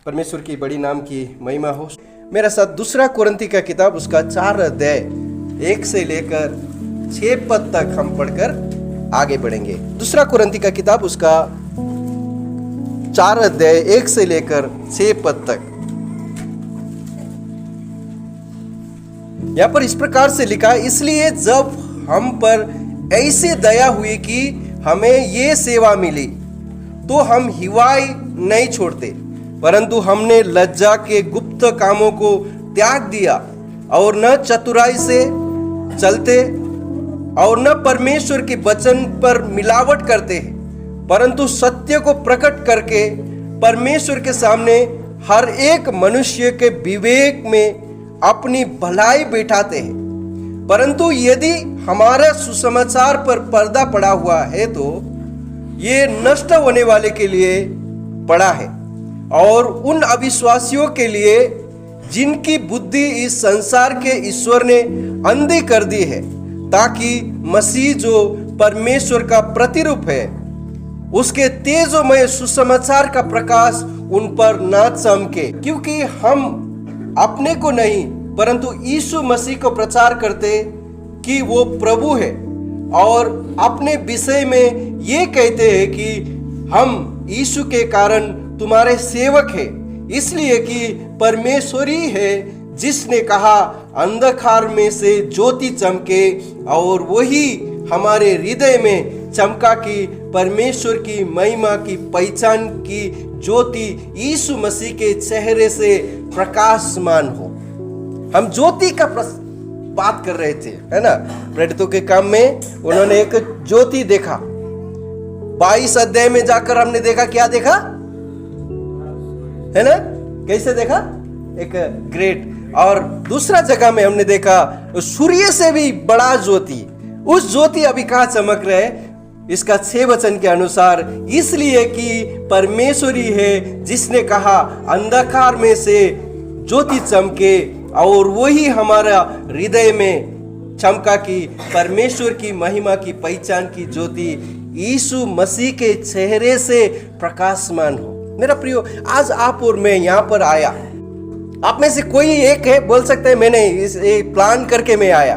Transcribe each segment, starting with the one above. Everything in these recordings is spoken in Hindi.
परमेश्वर की बड़ी नाम की महिमा हो। मेरे साथ दूसरा कुरिन्थी का किताब उसका 4 अध्याय 1 से लेकर 6 पद तक हम पढ़कर आगे बढ़ेंगे। दूसरा कुरिन्थी का किताब उसका 4 अध्याय 1 से लेकर 6 पद तक। यहाँ पर इस प्रकार से लिखा, इसलिए जब हम पर ऐसी दया हुई कि हमें ये सेवा मिली तो हम हिवाई नहीं छोड़ते, परंतु हमने लज्जा के गुप्त कामों को त्याग दिया और न चतुराई से चलते और न परमेश्वर के वचन पर मिलावट करते हैं, परंतु सत्य को प्रकट करके परमेश्वर के सामने हर एक मनुष्य के विवेक में अपनी भलाई बैठाते हैं। परंतु यदि हमारा सुसमाचार पर पर्दा पड़ा हुआ है तो ये नष्ट होने वाले के लिए पड़ा है और उन अविश्वासियों के लिए जिनकी बुद्धि इस संसार के ईश्वर ने अंधी कर दी है, ताकि मसीह जो परमेश्वर का प्रतिरूप है उसके तेजोमय सुसमाचार का प्रकाश उन पर ना चमके। क्योंकि हम अपने को नहीं परंतु यीशु मसीह को प्रचार करते कि वो प्रभु है और अपने विषय में ये कहते हैं कि हम यीशु के कारण तुम्हारे सेवक हैं, इसलिए कि परमेश्वर ही है जिसने कहा अंधकार में से ज्योति चमके, और वही हमारे हृदय में चमका कि परमेश्वर की महिमा की पहचान की ज्योति यीशु मसीह के चेहरे से प्रकाशमान हो। हम ज्योति का बात कर रहे थे, है ना। प्रेरितों के काम में उन्होंने एक ज्योति देखा। 22 अध्याय में जाकर हमने देखा, क्या देखा, है ना, कैसे देखा, एक ग्रेट। और दूसरा जगह में हमने देखा सूर्य से भी बड़ा ज्योति। उस ज्योति अभी कहां चमक रहे, इसका 6 वचन के अनुसार, इसलिए कि परमेश्वर ही है जिसने कहा अंधकार में से ज्योति चमके, और वही हमारा हृदय में चमका कि परमेश्वर की महिमा की पहचान की ज्योति यीशु मसीह के चेहरे से प्रकाशमान हो। मेरा प्रियो, आज आप और मैं यहाँ पर आया, आप में से कोई एक है बोल सकते हैं मैंने इस प्लान करके मैं आया।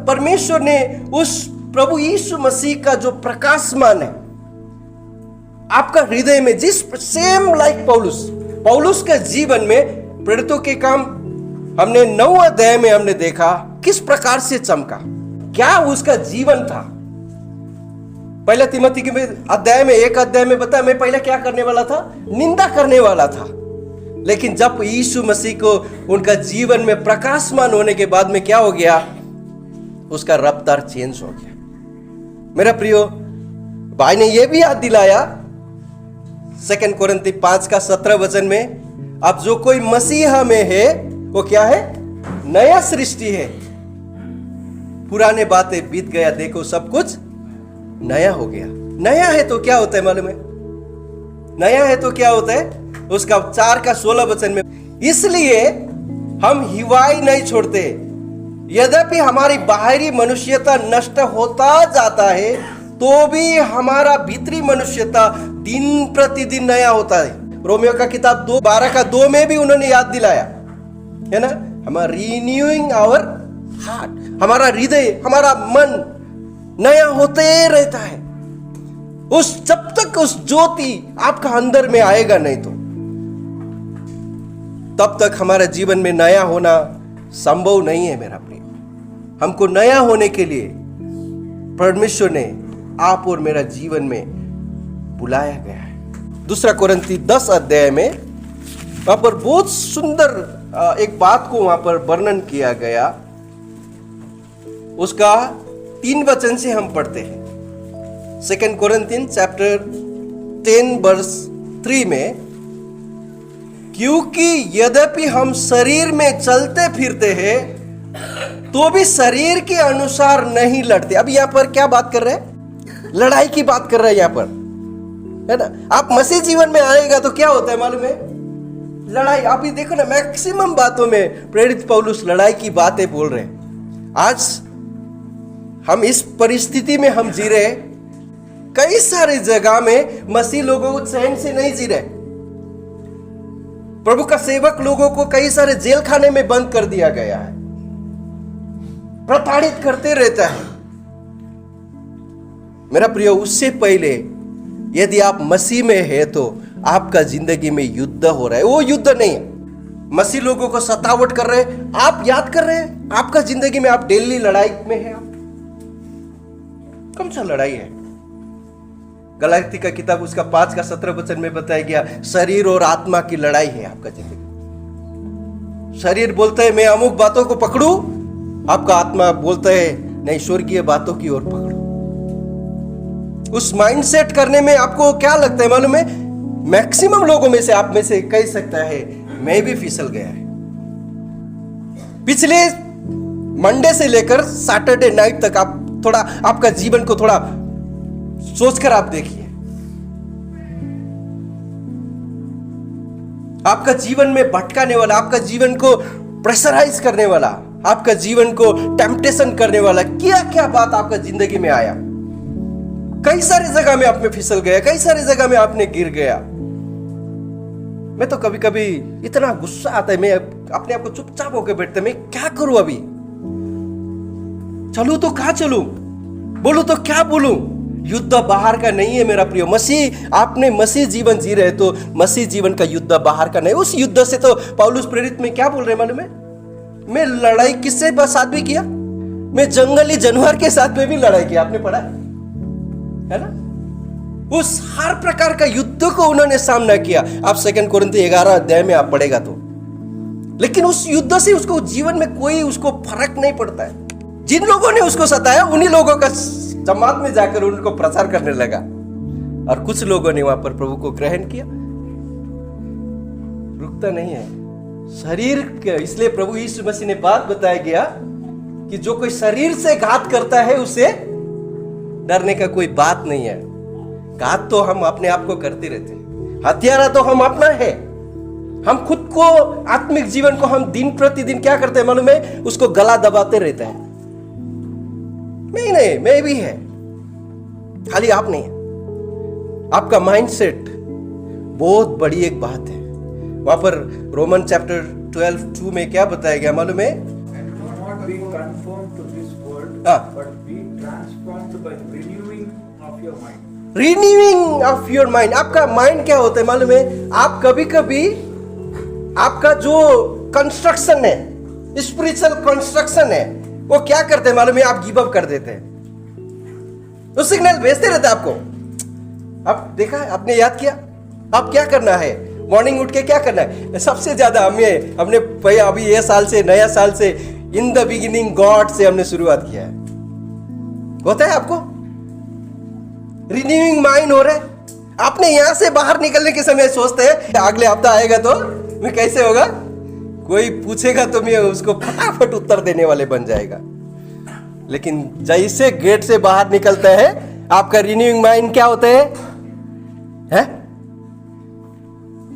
परमेश्वर ने उस प्रभु यीशु मसीह का जो प्रकाशमान है आपका हृदय में, जिस सेम लाइक पौलुस के जीवन में, प्रेरितों के काम हमने 9 अध्याय में हमने देखा किस प्रकार से चमका, क्या उसका जीवन था। पहले तिमोथी के अध्याय में 1 अध्याय में बताया, मैं पहले क्या करने वाला था, निंदा करने वाला था, लेकिन जब यीशु मसीह को उनका जीवन में प्रकाशमान होने के बाद में क्या हो गया, उसका रफ्तार चेंज हो गया। मेरा प्रियो, भाई ने यह भी याद दिलाया 2 कुरिन्थी 5 का 17 वचन में, अब जो कोई मसीहा में है वो क्या है, नया सृष्टि है, पुराने बातें बीत गया, देखो सब कुछ नया हो गया। नया है तो क्या होता है मालूम है, नया है तो क्या होता है, उसका 4 का 16 वचन में, इसलिए हम हिवाई नहीं छोड़ते, यद्यपि हमारी बाहरी मनुष्यता नष्ट होता जाता है तो भी हमारा भीतरी मनुष्यता दिन प्रतिदिन नया होता है। रोमियो का किताब 12 का 2 में भी उन्होंने याद दिलाया, है ना, हमारा रिन्यूइंग आवर हार्ट, हमारा हृदय, हमारा मन नया होते रहता है। जब तक उस ज्योति आपका अंदर में आएगा नहीं तो तब तक हमारे जीवन में नया होना संभव नहीं है। मेरा प्रिय, हमको नया होने के लिए परमेश्वर ने आप और मेरा जीवन में बुलाया गया है। 2 कुरिन्थी 10 अध्याय में वहां पर बहुत सुंदर एक बात को वहां पर वर्णन किया गया, उसका 3 वचन से हम पढ़ते हैं। 2 कुरिन्थियन चैप्टर 10 वर्स 3 में, क्योंकि यद्यपि हम शरीर में चलते फिरते हैं तो भी शरीर के अनुसार नहीं लड़ते। अभी यहां पर क्या बात कर रहे हैं, लड़ाई की बात कर रहे हैं यहां पर, है ना। आप मसीह जीवन में आएगा तो क्या होता है मालूम है, लड़ाई। आप ही देखो ना, मैक्सिमम बातों में प्रेरित पौलुस लड़ाई की बातें बोल रहे हैं। आज हम इस परिस्थिति में हम जी रहे, कई सारे जगह में मसीह लोगों को चैन से नहीं जी रहे, प्रभु का सेवक लोगों को कई सारे जेल खाने में बंद कर दिया गया है, प्रताड़ित करते रहता है। मेरा प्रियो, उससे पहले यदि आप मसीह में है तो आपका जिंदगी में युद्ध हो रहा है। वो युद्ध नहीं है मसीह लोगों को सतावट कर रहे हैं, आप याद कर रहे हैं आपका जिंदगी में आप डेली लड़ाई में है। आप कौन सा लड़ाई है? गलाती का किताब उसका 5 का 17 वचन में बताया गया, शरीर और आत्मा की लड़ाई है आपका जिंदगी। शरीर बोलता है मैं अमुक बातों को पकड़ू, आपका आत्मा बोलता है नहीं, स्वर्गीय बातों की ओर पकड़ो। उस माइंडसेट करने में आपको क्या लगता है मालूम है? मैक्सिमम लोगों में से, आप में से कह सकता है मैं भी फिसल गया है। पिछले मंडे से लेकर सैटरडे नाइट तक आप थोड़ा आपका जीवन को थोड़ा सोचकर आप देखिए, आपका जीवन में भटकाने वाला, आपका जीवन को प्रेशराइज करने वाला, आपका जीवन को टेम्पटेशन करने वाला क्या क्या बात आपका जिंदगी में आया। कई सारी जगह में आप में फिसल गया, कई सारी जगह में आपने गिर गया। मैं तो कभी कभी इतना गुस्सा आता है, मैं अपने आप को चुपचाप होकर बैठता, मैं क्या करूं अभी? चलूं तो कहां चलूं, बोलूं तो क्या बोलूं? युद्ध बाहर का नहीं है मेरा प्रिय। मसीह, आपने मसीह जीवन जी रहे तो मसीह जीवन का युद्ध बाहर का नहीं। उस युद्ध से तो पौलुस प्रेरित में क्या बोल रहे मालूम है? मैं लड़ाई किससे साथ भी किया? मैं जंगली जानवर के साथ में भी लड़ाई किया। आपने पढ़ा है ना? उस हर प्रकार का युद्ध को उन्होंने सामना किया। आप 2 कोरिन्थी 11 अध्याय में आप पढ़ेगा तो, लेकिन उस युद्ध से उसको जीवन में कोई उसको फर्क नहीं पड़ता है। जिन लोगों ने उसको सताया उन्हीं लोगों का जमात में जाकर उनको प्रचार करने लगा, और कुछ लोगों ने वहां पर प्रभु को ग्रहण किया। रुकता नहीं है शरीर के। इसलिए प्रभु यीशु मसीह ने बात बताया गया कि जो कोई शरीर से घात करता है उसे डरने का कोई बात नहीं है। घात तो हम अपने आप को करते रहते हैं, हत्यारा तो हम अपना है। हम खुद को, आत्मिक जीवन को हम दिन प्रतिदिन क्या करते हैं मालूम है? उसको गला दबाते रहते हैं। नहीं, मैं भी है, खाली आप नहीं है। आपका माइंडसेट बहुत बड़ी एक बात है। वहां पर रोमन चैप्टर 12:2 में क्या बताया गया मालूम है? Renewing of your mind. आपका माइंड क्या होता है मालूम है? आप कभी कभी आपका जो कंस्ट्रक्शन है, स्पिरिचुअल कंस्ट्रक्शन है, वो क्या करते हैं मालूम है? आप गिव अप कर देते हैं। तो सिग्नल भेजते रहते हैं आपको। आप देखा, आपने याद किया आप क्या करना है? मॉर्निंग उठ के क्या करना है? सबसे ज्यादा हमने अभी ये साल से, नया साल से, इन द बिगिनिंग गॉड से हमने शुरुआत किया है। होता है आपको? रिन्यूइंग माइंड हो रहा है। आपने यहां से बाहर निकलने के समय सोचते हैं अगले हफ्ता आएगा तो मैं कैसे होगा, कोई पूछेगा तो मैं उसको फटाफट उत्तर देने वाले बन जाएगा। लेकिन जैसे गेट से बाहर निकलता है आपका रिन्यूइंग माइंड क्या होता है?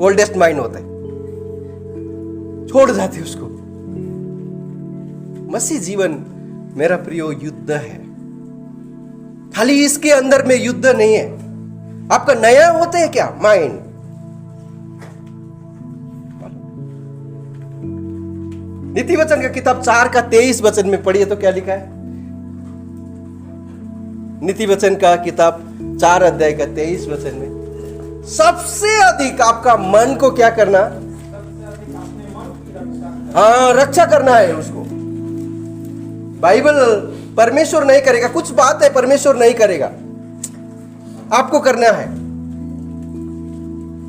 ओल्डेस्ट माइंड होता है, छोड़ जाते उसको। मसीह जीवन मेरा प्रियो युद्ध है। खाली इसके अंदर में युद्ध नहीं है। आपका नया होता है क्या माइंड? नीति वचन का किताब 4 का 23 वचन में पढ़िए तो क्या लिखा है? नीति वचन का किताब 4 अध्याय का 23 वचन में सबसे अधिक आपका मन को क्या करना? हाँ, रक्षा करना है उसको। बाइबल परमेश्वर नहीं करेगा, कुछ बात है परमेश्वर नहीं करेगा, आपको करना है।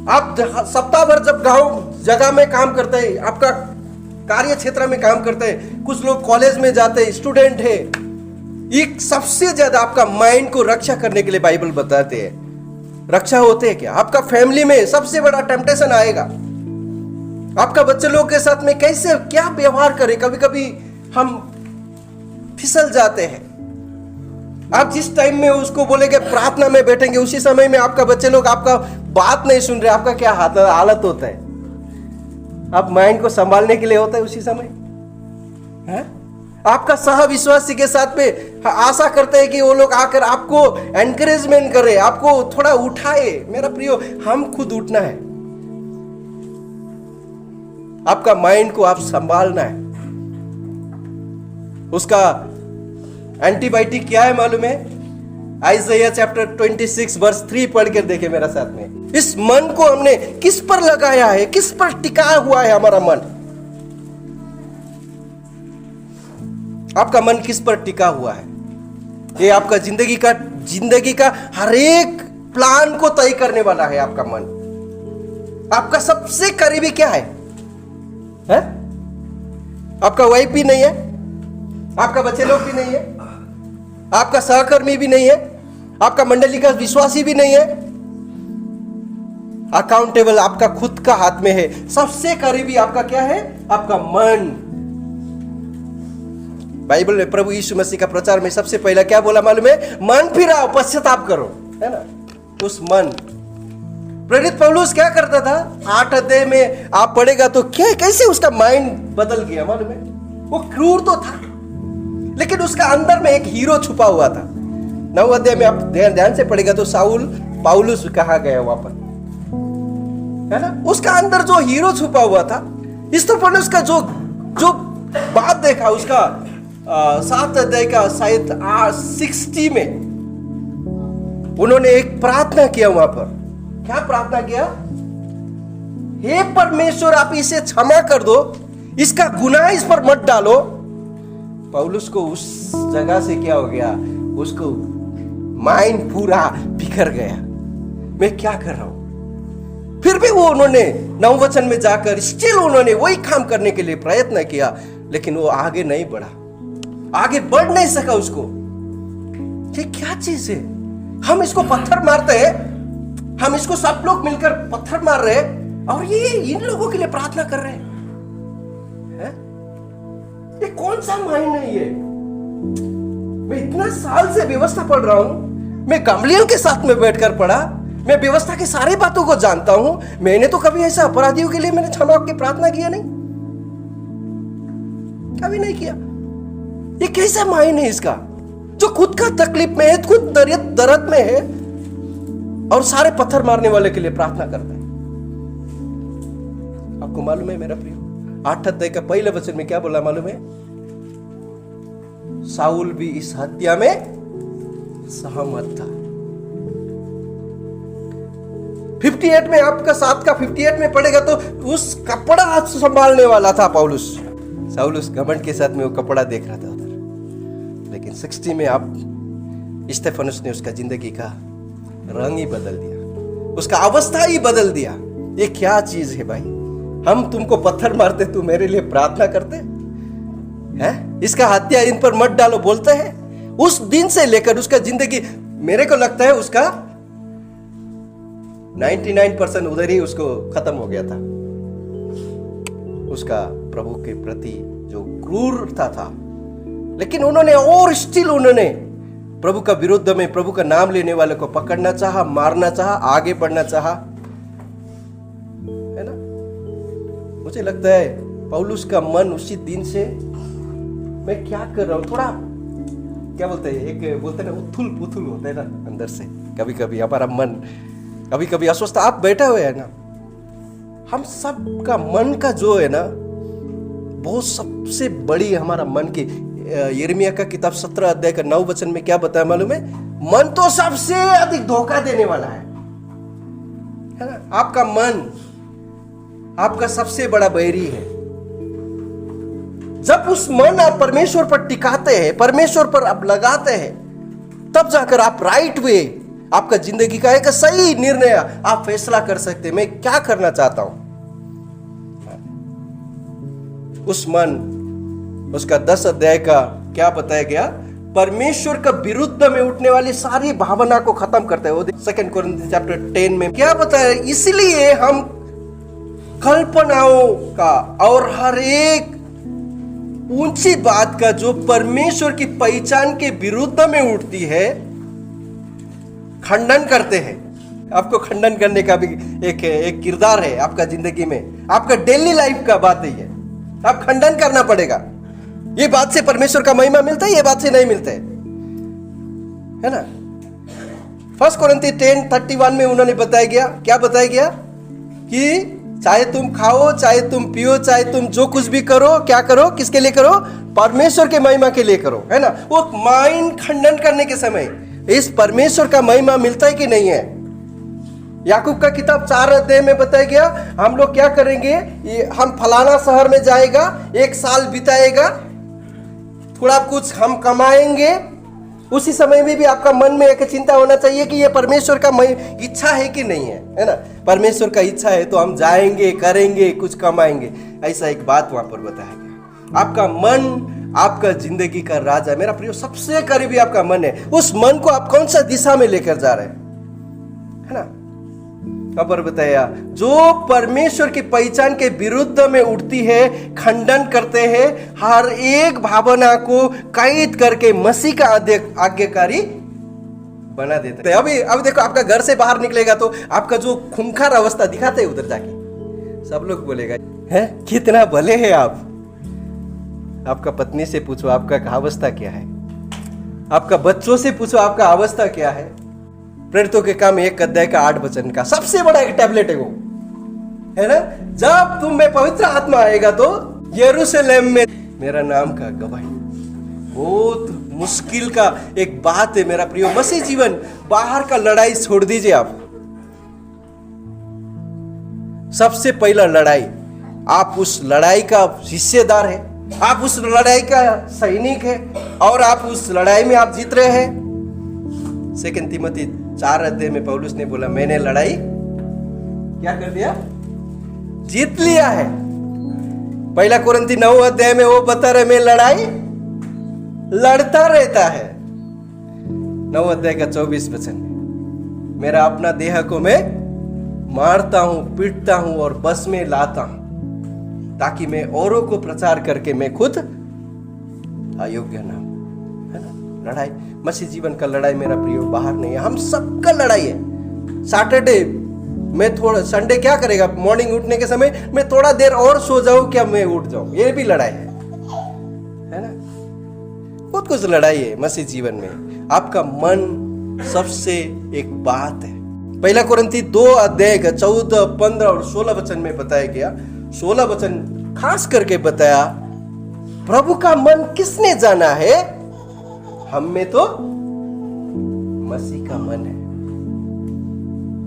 आप सप्ताह भर जब गांव जगह में काम करते हैं, आपका कार्य क्षेत्र में काम करते हैं, कुछ लोग कॉलेज में जाते हैं, स्टूडेंट है, एक सबसे ज्यादा आपका माइंड को रक्षा करने के लिए बाइबल बताते हैं। रक्षा होते हैं क्या? आपका फैमिली में सबसे बड़ा टेम्पटेशन आएगा। आपका बच्चे लोग के साथ में कैसे क्या व्यवहार करें? कभी कभी हम फिसल जाते हैं। आप जिस टाइम में उसको बोलेंगे प्रार्थना में बैठेंगे, उसी समय में आपका बच्चे लोग आपका बात नहीं सुन रहे, आपका क्या हालत होता है? आप माइंड को संभालने के लिए होता है उसी समय है? आपका सह विश्वासी के साथ में आशा करते हैं कि वो लोग आकर आपको एनकरेजमेंट करे, आपको थोड़ा उठाए। मेरा प्रियो, हम खुद उठना है। आपका माइंड को आप संभालना है। उसका एंटीबायोटिक क्या है मालूम है? आइज़ाया चैप्टर 26 वर्स 3 पढ़ कर देखे मेरा साथ में। इस मन को हमने किस पर लगाया है, किस पर टिकाया हुआ है हमारा मन? आपका मन किस पर टिका हुआ है? ये आपका जिंदगी का हर एक प्लान को तय करने वाला है आपका मन। आपका सबसे करीबी क्या है? आपका वाइफ भी नहीं है, आपका बच्चे लोग भी नहीं है, आपका सहकर्मी भी नहीं है, आपका मंडली का विश्वासी भी नहीं है। अकाउंटेबल आपका खुद का हाथ में है। सबसे करीबी आपका क्या है? आपका मन। बाइबल में प्रभु यीशु मसीह का प्रचार में सबसे पहला क्या बोला मालूम है? मन फिराओ, पश्चाताप करो, है ना? उस मन। प्रेरित पौलुस क्या करता था? 8 अध्याय में आप पढ़ेगा तो क्या कैसे उसका माइंड बदल गया मालूम है? वो क्रूर तो था, लेकिन उसका अंदर में एक हीरो छुपा हुआ था। 9 अध्याय में आप ध्यान से पढ़ेगा तो साउल पौलुस कहा गया वहां पर, है ना? उसका अंदर जो हीरो छुपा हुआ था, इस तरह पर उसका जो बात देखा, उसका 7 अध्याय का शायद 60 में उन्होंने एक प्रार्थना किया वहां पर। क्या प्रार्थना किया? हे परमेश्वर, आप इसे क्षमा कर दो, इसका गुनाह इस पर मत डालो। पौलुस को उस जगह से क्या हो गया? उसको माइंड पूरा बिखर गया, मैं क्या कर रहा हूं। फिर भी वो उन्होंने 9 वचन में जाकर स्टिल उन्होंने वही काम करने के लिए प्रयत्न किया, लेकिन वो आगे नहीं बढ़ा, आगे बढ़ नहीं सका उसको। ये क्या चीज है? हम इसको पत्थर मारते हैं, हम इसको सब लोग मिलकर पत्थर मार रहे हैं, और ये इन लोगों के लिए प्रार्थना कर रहे हैं। ये कौन सा माइंड है ये? मैं इतना साल से व्यवस्था पढ़ रहा हूं, मैं गमलियों के साथ में बैठकर पढ़ा, मैं व्यवस्था की सारी बातों को जानता हूं, मैंने तो कभी ऐसा अपराधियों के लिए मैंने क्षमा की प्रार्थना किया नहीं, कभी नहीं किया। ये कैसा माइंड है इसका, जो खुद का तकलीफ में है, खुद दर्द में है, और सारे पत्थर मारने वाले के लिए प्रार्थना करता है। आपको मालूम है मेरा प्रियो, 8 अध्याय का पहले वचन में क्या बोला मालूम है? साउल भी इस हत्या में सहमत था। 58 में आपका 7 का 58 में पढ़ेगा तो उस कपड़ा संभालने वाला था पौलुस। साउल उस घमंड के साथ में वो कपड़ा देख रहा था उधर, लेकिन 60 में आप स्टेफनुस ने उसका जिंदगी का रंग ही बदल दिया, उसका अवस्था ही बदल दिया। ये क्या चीज है भाई? हम तुमको पत्थर मारते, तू मेरे लिए प्रार्थना करते हैं? इसका हत्या इन पर मत डालो बोलते हैं। उस दिन से लेकर उसका जिंदगी, मेरे को लगता है उसका 99% उधर ही उसको खत्म हो गया था। उसका प्रभु के प्रति जो क्रूरता था, लेकिन उन्होंने और स्टिल उन्होंने प्रभु का विरुद्ध में प्रभु का नाम लेने वाले को पकड़ना चाहा, मारना चाहा, आगे बढ़ना चाहा, है ना? मुझे लगता है पौलुस का मन उसी दिन से, मैं क्या कर रहा हूं, थोड़ा क्या बोलते हैं, एक बोलते हैं ना उथुल पुथुल होता है ना अंदर से। कभी कभी हमारा मन कभी कभी अस्वस्थ, आप बैठे हुए हैं ना, हम सब का मन का जो है ना, बहुत सबसे बड़ी हमारा मन की, यिर्मयाह का किताब 17 अध्याय का 9 वचन में क्या बताया मालूम है? मन तो सबसे अधिक धोखा देने वाला है ना? आपका मन आपका सबसे बड़ा बैरी है। जब उस मन आप परमेश्वर पर टिकाते हैं, परमेश्वर पर आप लगाते हैं, तब जाकर आप राइट वे, आपका जिंदगी का एक सही निर्णय आप फैसला कर सकते हैं, मैं क्या करना चाहता हूं। उस मन, उसका 10 अध्याय का क्या बताया गया? परमेश्वर का विरुद्ध में उठने वाली सारी भावना को खत्म करता है। वो 2 कोरिन्थियंस चैप्टर 10 में क्या बताया? इसलिए हम कल्पनाओं का और हर एक ऊंची बात का जो परमेश्वर की पहचान के विरुद्ध में उठती है, खंडन करते हैं। आपको खंडन करने का भी एक किरदार है आपका जिंदगी में, आपका डेली लाइफ का बात ही है। आप खंडन करना पड़ेगा। ये बात से परमेश्वर का महिमा मिलता है, ये बात से नहीं मिलता है ना? 1 कोरिन्थियंस 10:31 में उन्होंने बताया गया, क्या बताया गया? कि चाहे तुम खाओ, चाहे तुम पियो, चाहे तुम जो कुछ भी करो, क्या करो, किसके लिए करो? परमेश्वर के महिमा के लिए करो, है ना। वो माइंड खंडन करने के समय इस परमेश्वर का महिमा मिलता है कि नहीं है? याकूब का किताब 4 अध्याय में बताया गया, हम लोग क्या करेंगे, हम फलाना शहर में जाएगा, 1 साल बिताएगा, थोड़ा कुछ हम कमाएंगे। उसी समय में भी आपका मन में एक चिंता होना चाहिए कि ये परमेश्वर का इच्छा है कि नहीं है ना। परमेश्वर का इच्छा है तो हम जाएंगे, करेंगे, कुछ कमाएंगे। ऐसा एक बात वहां पर बताया गया। आपका मन आपका जिंदगी का राजा है। मेरा प्रिय, सबसे करीबी आपका मन है। उस मन को आप कौन सा दिशा में लेकर जा रहे हैं, है ना। पर बताया, जो परमेश्वर की पहचान के विरुद्ध में उठती है, खंडन करते हैं, हर एक भावना को कैद करके मसीह का आज्ञाकारी बना देते हैं। अभी देखो, आपका घर से बाहर निकलेगा तो आपका जो खूंखार अवस्था दिखाते हैं उधर जाके, सब लोग बोलेगा, है कितना भले हैं आप। आपका पत्नी से पूछो आपका अवस्था क्या है, आपका बच्चों से पूछो आपका अवस्था क्या है। प्रेरितों के काम 1 अध्याय का 8 वचन का सबसे बड़ा एक टैबलेट है वो, है ना। जब तुम में पवित्र आत्मा आएगा तो यरूशलेम में मेरा नाम का गवाही। बहुत मुश्किल का एक बात है मेरा प्रियो। मसीह जीवन, बाहर का लड़ाई छोड़ दीजिए आप। सबसे पहला लड़ाई, आप उस लड़ाई का हिस्सेदार है, आप उस लड़ाई का सैनिक है और आप उस लड़ाई में आप जीत रहे हैं। 2 तिमोथी 4 अध्याय में पौलुस ने बोला, मैंने लड़ाई क्या कर दिया, जीत लिया है। 1 कोरिन्थी 9 अध्याय में वो बता रहे, मैं लड़ाई लड़ता रहता है। 9 अध्याय का 24 वचन में, मेरा अपना देह को मैं मारता हूं, पीटता हूं और बस में लाता हूं, ताकि मैं औरों को प्रचार करके मैं खुद अयोग्य ना हूं, है ना। लड़ाई, मसीह जीवन का लड़ाई मेरा प्रियो बाहर नहीं है, हम सबका लड़ाई है। सैटरडे में थोड़ा, संडे क्या करेगा, मॉर्निंग उठने के समय मैं थोड़ा देर और सो जाऊं, क्या मैं उठ जाऊं, ये भी लड़ाई है ना। बहुत कुछ लड़ाई है मसीह जीवन में। आपका मन सबसे एक बात है। 1 कोरिन्थी 2 अध्याय का 14, 15 और 16 वचन में बताया गया। 16 वचन खास करके बताया, प्रभु का मन किसने जाना है, हम में तो मसीह का मन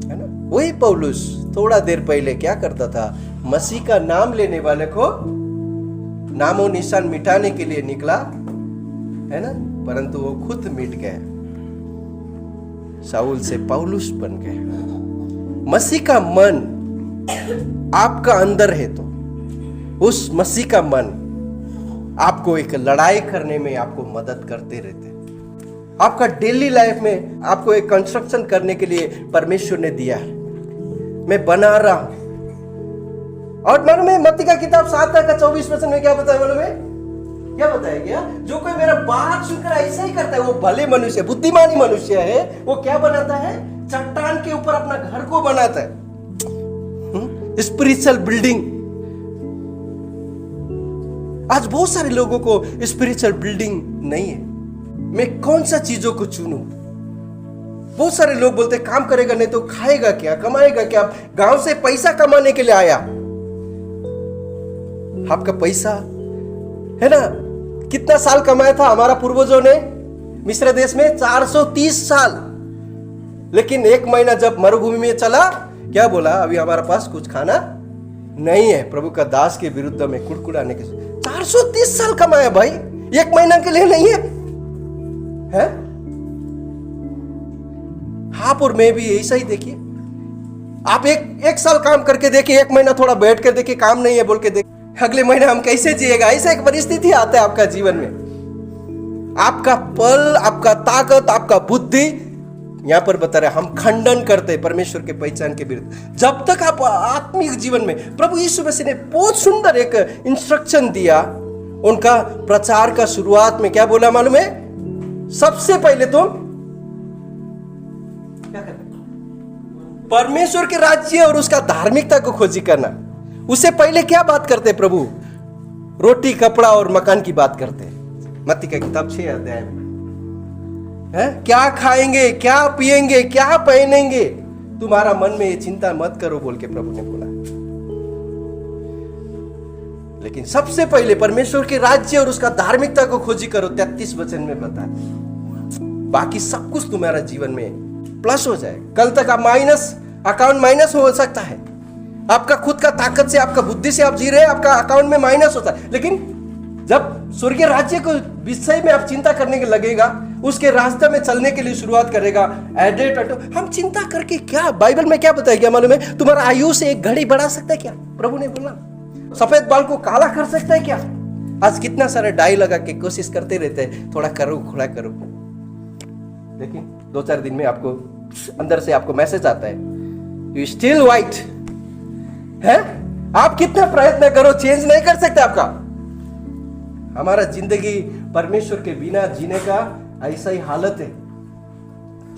है ना। वही पौलुस थोड़ा देर पहले क्या करता था, मसीह का नाम लेने वाले को नामो निशान मिटाने के लिए निकला, है ना, परंतु वो खुद मिट गया, शाऊल से पौलुस बन गया। मसीह का मन आपका अंदर है तो उस मसीह का मन आपको एक लड़ाई करने में आपको मदद करते रहते हैं। आपका डेली लाइफ में आपको एक कंस्ट्रक्शन करने के लिए परमेश्वर ने दिया है, मैं बना रहा हूं। और मालूम है, मत्ती का किताब 7 का 24 वचन में क्या बताया, मालूम है क्या बताया गया, जो कोई मेरा बात सुनकर ऐसा ही करता है वो भले मनुष्य, बुद्धिमानी मनुष्य है। वो क्या बनाता है, चट्टान के ऊपर अपना घर को बनाता है, स्पिरिचुअल बिल्डिंग। आज बहुत सारे लोगों को स्पिरिचुअल बिल्डिंग नहीं है। मैं कौन सा चीजों को चुनूं? बहुत सारे लोग बोलते हैं, काम करेगा नहीं तो खाएगा क्या, कमाएगा क्या। गांव से पैसा कमाने के लिए आया, आपका पैसा है ना, कितना साल कमाया था हमारा पूर्वजों ने मिस्र देश में, 430 साल। लेकिन 1 महीना जब मरुभूमि में चला, क्या बोला, अभी हमारा पास कुछ खाना नहीं है। प्रभु का दास के विरुद्ध में कुड़कुड़ाने के 430 साल कमाया भाई, 1 महीना के लिए नहीं है? आप और मैं भी ऐसा ही देखिए। आप एक साल काम करके देखिए, 1 महीना थोड़ा बैठ कर देखिए, काम नहीं है बोल के देखिए, अगले महीने हम कैसे जिएगा। ऐसा एक परिस्थिति आता है आपका जीवन में। आपका पल, आपका ताकत, आपका बुद्धि, यहां पर बता रहे हम खंडन करते हैं परमेश्वर के पहचान के विरुद्ध। जब तक आप आत्मिक जीवन में, प्रभु यीशु मसीह ने बहुत सुंदर एक इंस्ट्रक्शन दिया। उनका प्रचार का शुरुआत में क्या बोला मालूम है, सबसे पहले तुम क्या करना, परमेश्वर के राज्य और उसका धार्मिकता को खोजी करना। उससे पहले क्या बात करते प्रभु, रोटी, कपड़ा और मकान की बात करते। मत्ती का किताब 6 अध्याय में है, क्या खाएंगे, क्या पिएंगे, क्या पहनेंगे, तुम्हारा मन में ये चिंता मत करो बोल के प्रभु ने बोला। लेकिन सबसे पहले परमेश्वर के राज्य और उसका धार्मिकता को खोजी करो, 33 वचन में बताया। बाकी सब कुछ तुम्हारा जीवन में प्लस हो जाए। कल तक आप अकाउंट माइनस हो सकता है, आपका खुद का ताकत से, आपका बुद्धि से आप जी रहे हैं, आपका अकाउंट में माइनस होता है। लेकिन जब स्वर्गीय राज्य को विषय में आप चिंता करने के लगेगा, उसके रास्ते में चलने के लिए शुरुआत करेगा, हम चिंता करके क्या, बाइबल में क्या बताया क्या मालूम है? तुम्हारा आयु से एक घड़ी बढ़ा सकता है क्या? प्रभु ने बोला। सफेद बाल को काला कर सकता है क्या? आज कितना सारे डाई लगा के कोशिश करते रहते हैं, थोड़ा करो थोड़ा करो, लेकिन 2-4 दिन में आपको अंदर से आपको मैसेज आता है, यू स्टिल व्हाइट है। आप कितना प्रयत्न करो, चेंज नहीं कर सकते आपका। हमारा जिंदगी परमेश्वर के बिना जीने का ऐसा ही हालत है।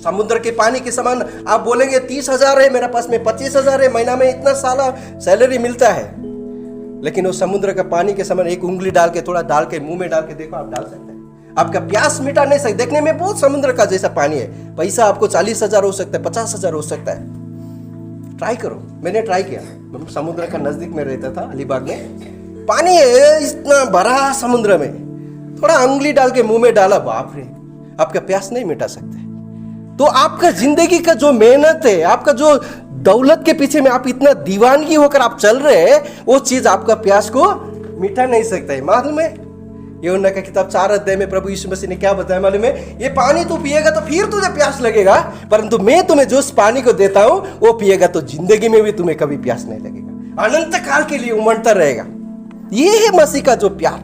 समुद्र के पानी के समान। आप बोलेंगे 30,000 है मेरे पास में, 25,000 है, महीना में इतना साला सैलरी मिलता है, लेकिन वो समुद्र का पानी के समान एक उंगली डाल के, थोड़ा डाल के, मुंह में डाल के देखो, आप डाल सकते हैं। आपका प्यास मिटा नहीं सकते। देखने में बहुत समुद्र का जैसा पानी है, पैसा आपको 40,000 हो सकता है, 50,000 हो सकता है। ट्राई करो। मैंने ट्राई किया, समुद्र का नजदीक में रहता था, अलीबाग में। पानी है इतना बड़ा समुद्र में, थोड़ा उंगली डाल के मुंह में डाला, बाप रे, आपका प्यास नहीं मिटा सकते। तो आपका जिंदगी का जो मेहनत है, आपका जो दौलत के पीछे में आप इतना दीवानगी होकर आप चल रहे हैं, वो चीज आपका प्यास को मिटा नहीं सकता है। मालूम है? यूहन्ना का किताब 4 अध्याय में प्रभु यीशु मसीह ने क्या बताया मालूम है? ये पानी तू पिएगा तो फिर तुझे प्यास लगेगा, परंतु मैं तुम्हें जो पानी को देता हूं वो पिएगा तो जिंदगी में भी तुम्हें कभी प्यास नहीं लगेगा, अनंत काल के लिए उमड़ता रहेगा। ये है मसीह का जो प्यार।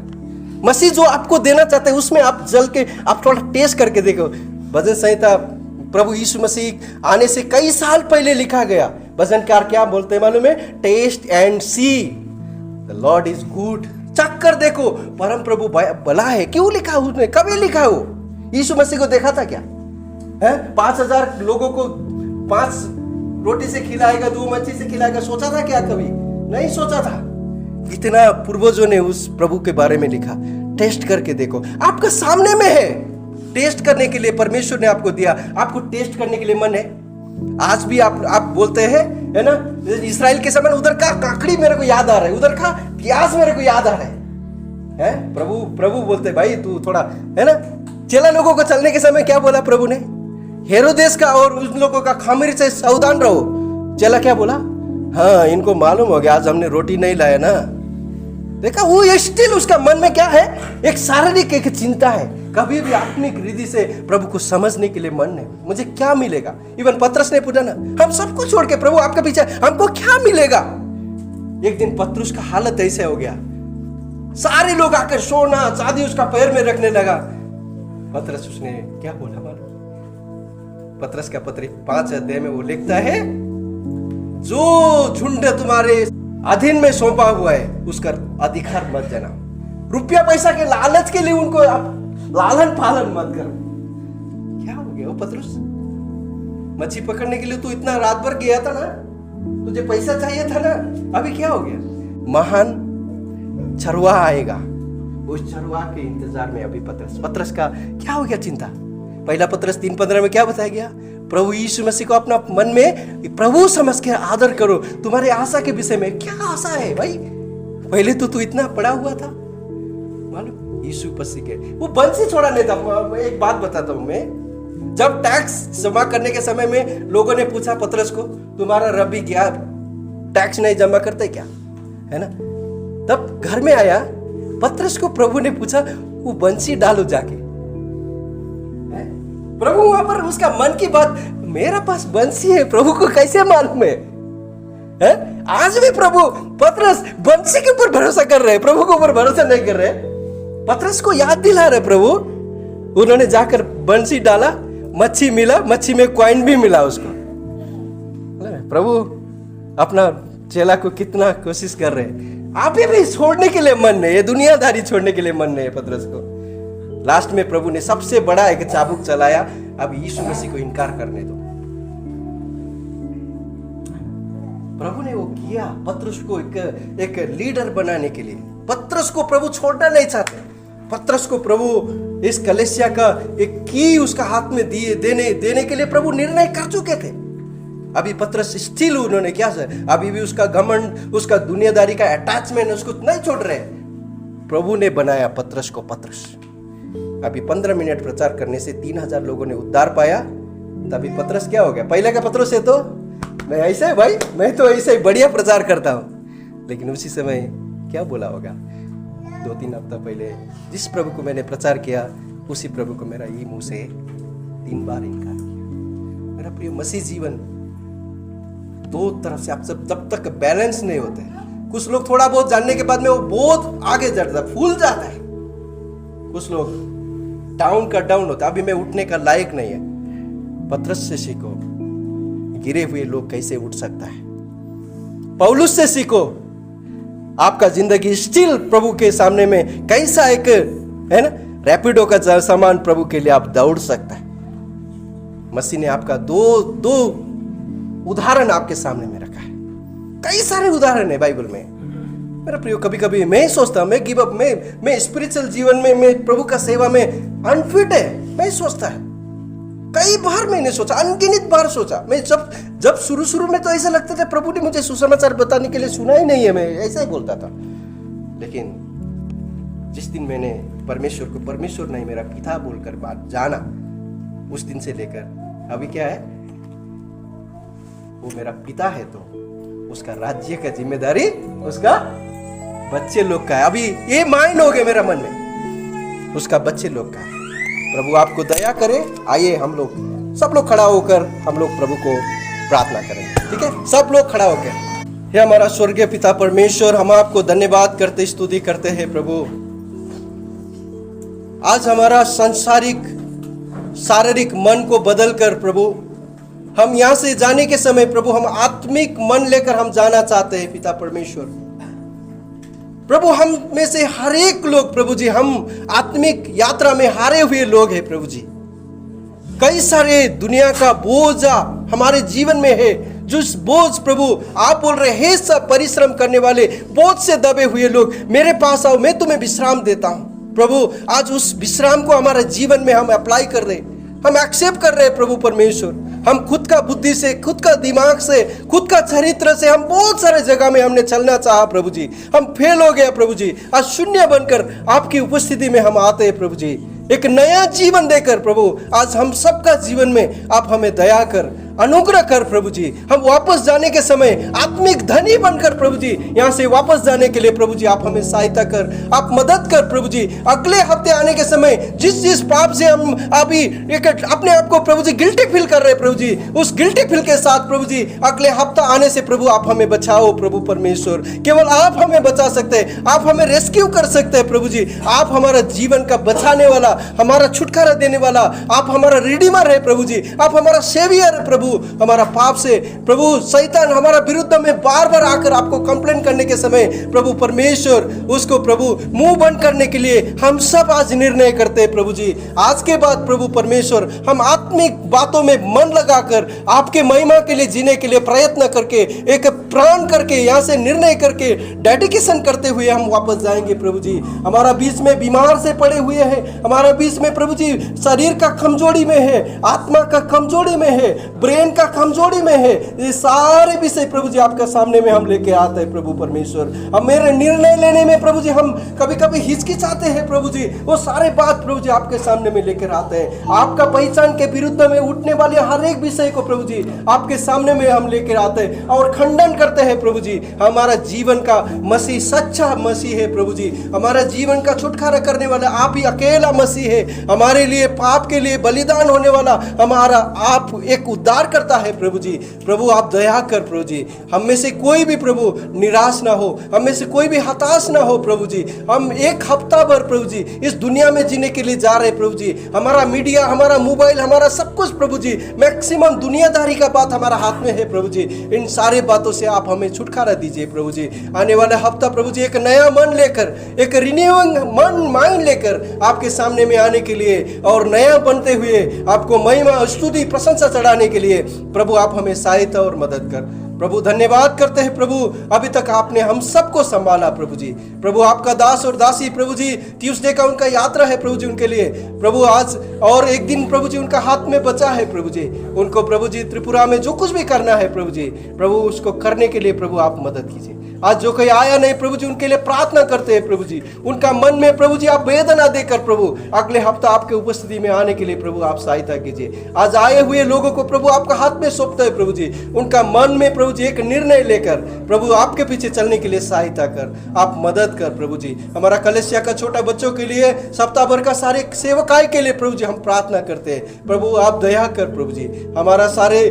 मसीह जो आपको देना चाहते हैं उसमें आप जल के आप थोड़ा टेस्ट करके देखो। भजन संहिता प्रभु यीशु मसीह आने से कई साल पहले लिखा गया। भजनकार क्या बोलते हैं मालूम है? Taste and see the Lord is good. चख कर देखो, परम प्रभु भला है। क्यों लिखा उसने? कभी लिखा हो? यीशु मसीह को देखा था क्या? 5,000 लोगों को 5 रोटी से खिलाएगा, 2 मच्छी से खिलाएगा, सोचा था क्या? कभी नहीं सोचा था। इतना पूर्वजों ने उस प्रभु के बारे में लिखा। टेस्ट करके देखो, आपका सामने में है। टेस्ट करने के लिए परमेश्वर ने आपको दिया, आपको टेस्ट करने के लिए मन है। आज भी आप बोलते हैं, है ना, इस्राएल के समय उधर का काकड़ी मेरे को याद आ रहा है, उधर का प्याज मेरे को याद आ रहा है। प्रभु बोलते भाई तू थोड़ा, है ना। चेला लोगों को चलने के समय क्या बोला प्रभु ने? हेरोदेस का और उन लोगों का खामिर से सावधान रहो। चेला क्या बोला? हाँ, इनको मालूम हो गया आज हमने रोटी नहीं लाया ना। देखा, वो स्टिल उसका मन में क्या है? एक शारीरिक एक चिंता है। कभी भी आत्मिक हृदय से प्रभु को समझने के लिए मन नहीं, मुझे क्या मिलेगा। इवन पतरस ने पूछा ना, हम सबको छोड़ के प्रभु आपके पीछे, हमको क्या मिलेगा? एक दिन पतरस का हालत ऐसे हो गया, सारे लोग आकर सोना चांदी उसका पैर में रखने लगा। पतरस उसने क्या बोला मालूम? पतरस का पत्री 5 अध्याय में वो लिखता है, जो झुंड तुम्हारे अधीन में सौंपा हुआ है उसका अधिकार मत देना। रुपया पैसा के लालच के लिए उनको आप लालन पालन मत करो। क्या हो गया वो पतरस? मच्छी पकड़ने के लिए तू इतना रात भर गया था ना, तुझे पैसा चाहिए था ना, अभी क्या हो गया? महान चरवाहा आएगा, उस चरवाहा के इंतजार में अभी पतरस का क्या हो गया चिंता? पहला पतरस 3:15 में क्या बताया गया? प्रभु यीशु मसीह को अपना मन में प्रभु समझ के आदर करो। तुम्हारे आशा के विषय में क्या आशा है भाई? पहले तो तू इतना पड़ा हुआ था, मालूम? यीशु मसीह के वो बंसी छोड़ा नहीं था। एक बात बताता हूं मैं, जब टैक्स जमा करने के समय में लोगों ने पूछा पतरस को, तुम्हारा रबी क्या टैक्स नहीं जमा करते क्या, है ना? तब घर में आया पतरस को प्रभु ने पूछा, वो बंसी डालो जाके। प्रभु वहां पर उसका मन की बात, मेरा पास बंसी है, प्रभु को कैसे मालूम है? आज भी प्रभु पतरस बंसी के ऊपर भरोसा कर रहे हैं, प्रभु के ऊपर भरोसा नहीं कर रहे। पतरस को याद दिला रहे प्रभु। उन्होंने जाकर बंसी डाला, मच्छी मिला, मच्छी में कॉइन भी मिला उसको। प्रभु अपना चेला को कितना कोशिश कर रहे हैं। आप भी छोड़ने के लिए मन नहीं है, दुनियादारी छोड़ने के लिए मन नहीं है पतरस को। लास्ट में प्रभु ने सबसे बड़ा एक चाबुक चलाया, अब यीशु मसीह को इनकार करने दो। प्रभु ने वो किया पतरस को एक लीडर बनाने के लिए। पतरस को प्रभु छोड़ना नहीं चाहते। पतरस को प्रभु इस कलीसिया का एक की उसका हाथ में देने के लिए प्रभु निर्णय कर चुके थे। अभी पतरस स्टिल उन्होंने क्या सर, अभी भी उसका घमंड, उसका दुनियादारी का अटैचमेंट उसको नहीं छोड़ रहे। प्रभु ने बनाया पतरस को पतरस। अभी 15 मिनट प्रचार करने से 3000 लोगों ने उद्धार पाया। तभी पतरस क्या हो गया? पहले का पतरस है तो मैं ऐसे भाई, मैं तो ऐसे ही बढ़िया प्रचार करता हूं। लेकिन उसी समय क्या बोला होगा? 2-3 हफ्ता पहले जिस प्रभु को मैंने प्रचार किया उसी प्रभु को मेरा ये मुंह से 3 बार इनकार किया। मेरा प्रिय, मसीह जीवन दो तरफ से आप जब तक बैलेंस नहीं होते, कुछ लोग थोड़ा बहुत जानने के बाद में वो बहुत आगे जाता है, फूल जाता है। कुछ लोग डाउन का डाउन होता है, अभी मैं उठने का लायक नहीं है। पतरस से सीखो गिरे हुए लोग कैसे उठ सकता है। पौलुस से सीखो आपका जिंदगी स्टिल प्रभु के सामने में कैसा एक है ना रैपिडो का सामान प्रभु के लिए आप दौड़ सकता है। मसीह ने आपका दो उदाहरण आपके सामने में रखा है। कई सारे उदाहरण है बाइबल में। मेरा प्रियो, कभी कभी मैं सोचता मैं गिव अप, मैं स्पिरिचुअल जीवन में, मैं प्रभु का सेवा में अनफिट है। मैं सोचता है कई बार मैंने सोचा, अनगिनत बार सोचा। मैं जब शुरू में तो ऐसा लगता था प्रभु ने मुझे सुसमाचार बताने के लिए सुना ही नहीं है, मैं ऐसा ही बोलता था। लेकिन जिस दिन मैंने परमेश्वर को परमेश्वर नहीं मेरा पिता बोलकर बात जाना, उस दिन से लेकर अभी क्या है, वो मेरा पिता है तो उसका राज्य का जिम्मेदारी उसका बच्चे लोग का है। अभी ये माइंड हो गया मेरा मन में, उसका बच्चे लोग का है। प्रभु आपको दया करे। आइए हम लोग सब लोग खड़ा होकर हम लोग प्रभु को प्रार्थना करेंगे, ठीक है? सब लोग खड़ा होकर। हे हमारा स्वर्गीय पिता परमेश्वर, हम आपको धन्यवाद करते स्तुति करते हैं प्रभु। आज हमारा सांसारिक शारीरिक मन को बदलकर प्रभु हम यहाँ से जाने के समय प्रभु हम आत्मिक मन लेकर हम जाना चाहते हैं पिता परमेश्वर। प्रभु हम में से हर एक लोग प्रभु जी हम आत्मिक यात्रा में हारे हुए लोग हैं प्रभु जी। कई सारे दुनिया का बोझ हमारे जीवन में है, जिस बोझ प्रभु आप बोल रहे हैं सब परिश्रम करने वाले बोझ से दबे हुए लोग मेरे पास आओ, मैं तुम्हें विश्राम देता हूं। प्रभु आज उस विश्राम को हमारे जीवन में हम अप्लाई कर रहे, हम एक्सेप्ट कर रहे हैं प्रभु परमेश्वर। हम खुद का बुद्धि से, खुद का दिमाग से, खुद का चरित्र से हम बहुत सारे जगह में हमने चलना चाहा प्रभु जी, हम फेल हो गए प्रभु जी। आज शून्य बनकर आपकी उपस्थिति में हम आते हैं प्रभु जी, एक नया जीवन देकर प्रभु आज हम सबका जीवन में आप हमें दया कर, अनुग्रह कर प्रभु जी। हम वापस जाने के समय आत्मिक धनी बनकर प्रभु जी यहाँ से वापस जाने के लिए प्रभु जी आप हमें सहायता कर, आप मदद कर प्रभु जी। अगले हफ्ते आने के समय जिस पाप से हम अभी एक अपने आप को प्रभु जी गिल्टी फील कर रहे प्रभु जी, उस गिल्टी फील के साथ प्रभु जी अगले हफ्ता आने से प्रभु आप हमें बचाओ प्रभु परमेश्वर। केवल आप हमें बचा सकते हैं, आप हमें रेस्क्यू कर सकते हैं प्रभु जी। आप हमारा जीवन का बचाने वाला, हमारा छुटकारा देने वाला, आप हमारा रिडीमर है प्रभु जी, आप हमारा सेवियर है प्रभु। हमारा पाप से प्रभु शैतान हमारा विरुद्ध में बार बार आकर आपको कंप्लेन करने के समय प्रभु परमेश्वर उसको प्रभु मुंह बंद करने के लिए हम सब आज निर्णय करते हैं प्रभु जी। आज के बाद प्रभु परमेश्वर हम आत्मिक बातों में मन लगाकर आपके महिमा के लिए जीने के लिए प्रयत्न करके एक प्राण करके यहाँ से निर्णय करके डेडिकेशन करते हुए हम वापस जाएंगे प्रभु जी। हमारा बीच में बीमार से पड़े हुए हैं, हमारा बीच में प्रभु जी शरीर का कमजोरी में है, आत्मा का कमजोरी में है, ब्रेन का कमजोरी में है, ये सारे विषय प्रभु जी आपका सामने में हम लेके आते हैं प्रभु परमेश्वर। अब मेरे निर्णय लेने में प्रभु जी हम कभी कभी हिचकिचाते हैं प्रभु जी, वो सारे बात प्रभु जी आपके सामने में लेकर आते हैं। आपका पहचान के विरुद्ध में उठने वाले हर एक विषय को प्रभु जी आपके सामने में हम लेकर आते हैं और खंडन करते हैं प्रभु जी। हमारा जीवन का मसीह सच्चा मसीह है प्रभु जी, हमारा जीवन का छुटकारा करने वाला आप ही अकेला मसीह है, हमारे लिए पाप के लिए बलिदान होने वाला हमारा आप एक उद्धार करता है प्रभु जी। प्रभु आप दया कर प्रभु जी, हम में से कोई भी प्रभु निराश ना हो, हम में से कोई भी हताश ना हो प्रभु जी। हम एक हफ्ता भर प्रभु जी इस दुनिया में जीने के लिए जा रहे प्रभु जी। हमारा मीडिया, हमारा मोबाइल, हमारा सब कुछ प्रभु जी मैक्सिमम दुनियादारी का बात हमारा हाथ में है प्रभु जी। इन सारे बातों से आप हमें छुटकारा दीजिए प्रभु जी। आने वाला हफ्ता प्रभु जी एक नया मन लेकर, एक रिन्यूइंग माइंड लेकर आपके सामने में आने के लिए और नया बनते हुए आपको महिमा स्तुति प्रशंसा चढ़ाने के लिए प्रभु आप हमें सहायता और मदद कर। प्रभु धन्यवाद करते हैं प्रभु, अभी तक आपने हम सबको संभाला प्रभु जी। प्रभु आपका दास और दासी प्रभु जी, ट्यूसडे का उनका यात्रा है प्रभु जी उनके लिए प्रभु, आज और एक दिन प्रभु जी उनका हाथ में बचा है प्रभु जी। उनको प्रभु जी त्रिपुरा में जो कुछ भी करना है प्रभु जी, प्रभु उसको करने के लिए प्रभु आप मदद कीजिए। आज जो कोई आया नहीं प्रभु जी, उनके लिए प्रार्थना करते हैं प्रभु जी, उनका मन में प्रभु जी आप वेदना देकर प्रभु अगले हफ्ता आपके उपस्थिति में आने के लिए प्रभु आप सहायता कीजिए। आज आए हुए लोगों को प्रभु आपका हाथ में सौंपते हैं प्रभु जी, उनका मन में प्रभु जी एक निर्णय लेकर प्रभु आपके पीछे चलने के लिए सहायता कर, आप मदद कर प्रभु जी। हमारा कलेसिया का छोटा बच्चों के लिए, सप्ताह भर का सारे सेवकाई के लिए प्रभु जी हम प्रार्थना करते हैं प्रभु, आप दया कर प्रभु जी। हमारा सारे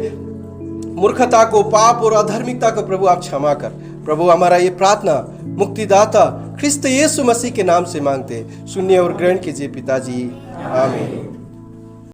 मूर्खता को, पाप और अधार्मिकता को प्रभु आप क्षमा कर प्रभु। हमारा ये प्रार्थना मुक्तिदाता ख्रिस्त यीशु मसीह के नाम से मांगते, सुनिए और ग्रहण कीजिए पिताजी, आमीन।